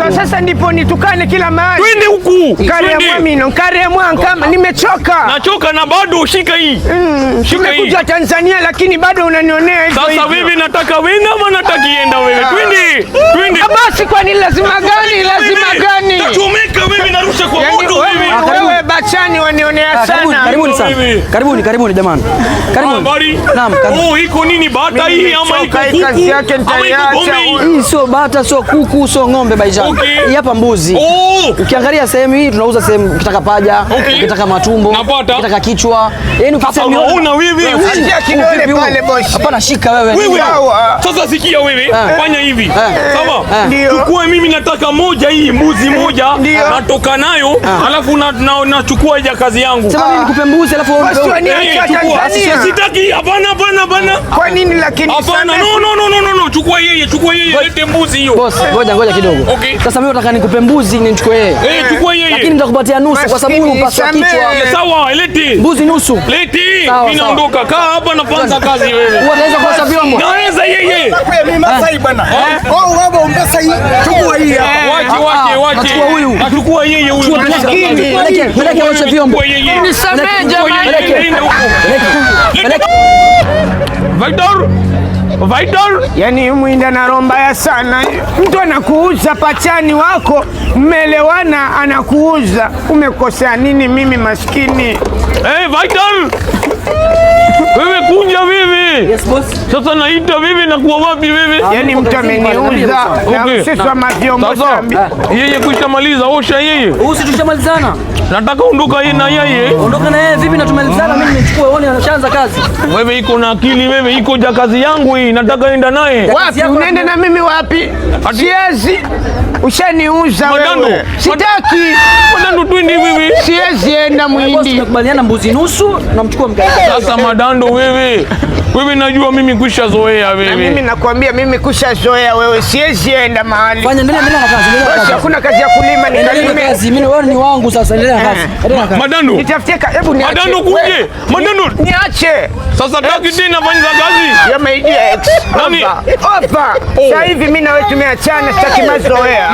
huku. Sasa ndipo nitukane kila mahali. Twende huku. Kare kama nimechoka. Nachoka na bado shika hii. Tumekuja Tanzania lakini bado unanionea hivyo. Sasa wewe nataka wewe ama nataka ienda wewe? Twende. Basi kwa nini lazima gani? Tachomeka wewe narusha kwa moto wewe. Wewe bachani wanionea sana. Karibuni sana. Karibuni jamani. Karibuni. Naam. Oh, iko nini bata hii ama iko kuku? Kazi yake nitaiacha. Hii sio bata, sio kuku, sio ng'ombe baijani. Hii hapa mbuzi. Ukiangalia sehemu hii tunauza sehemu ukitaka paja, ukitaka matumbo, ukitaka kichwa. Yaani ukisema una wewe. Achia kidole pale boss. Hapana, shika wewe. Sasa sikia wewe. Fanya hivi. Sawa? Chukua mimi nataka moja hii mbuzi moja natoka nayo alafu nachukua ile kazi yangu. Sema mimi nikupe mbuzi alafu Tanzania. Sitaki. Hapana. Kwa nini lakini? Hapana. No. Chukua yeye. Lete mbuzi hiyo. Boss, ngoja kidogo. Sasa mimi nataka nikupe mbuzi nichukue yeye. Chukua yeye. Lakini nitakupatia nusu kwa sababu unapaswa kichwa. Sawa, lete. Mbuzi nusu. Lete. Mimi naondoka. Kaa hapa naanza kazi wewe. Unaweza kuosha vyombo. Naweza yeye. Mimi Masai bwana. Wao umbesa hii. Chukua hii. Wache. Achukua huyu. Achukua yeye huyu. Peleke osha vyombo. Nisamehe jamani. Vaidor. Yaani mwinda na roho mbaya sana. Mtu anakuuza pachani wako, mmeelewana anakuuza. Umekosea nini mimi maskini? Vaidor. Wewe kuja wewe. Yes boss. Sasa naita wewe na kuwa wapi wewe? Yaani mtu ameniuza na sisi wa mavyombo sambi. Yeye kushamaliza osha yeye. Tushamalizana. Nataka ondoka yeye na yeye. Ondoka na yeye vipi na tumalizana mimi nichukue uone anashaanza kazi. Wewe iko na akili wewe, iko ja kazi yangu hii, nataka enda naye. Wapi unaenda na mimi wapi? Siwezi. Ushaniuza wewe. Sitaki. Madando twende wewe. Siwezi enda Muhindi. Tunakubaliana mbuzi nusu namchukua mkaida. Sasa Madando wewe najua mimi kushazoea wewe. Na mimi nakwambia mimi kushazoea wewe, siwezi enda mahali. Fanya endelea na kazi. Hakuna kazi ya kulima nikalime. Kazi mimi wewe ni wangu sasa, endelea na kazi. Madando. Nitafutie hebu niache. Madando kuje. Madando niache. Sasa taki tena fanya kazi. Ya maidia ex. Nani? Opa. Sasa hivi mimi na wewe tumeachana, sitaki mazoea.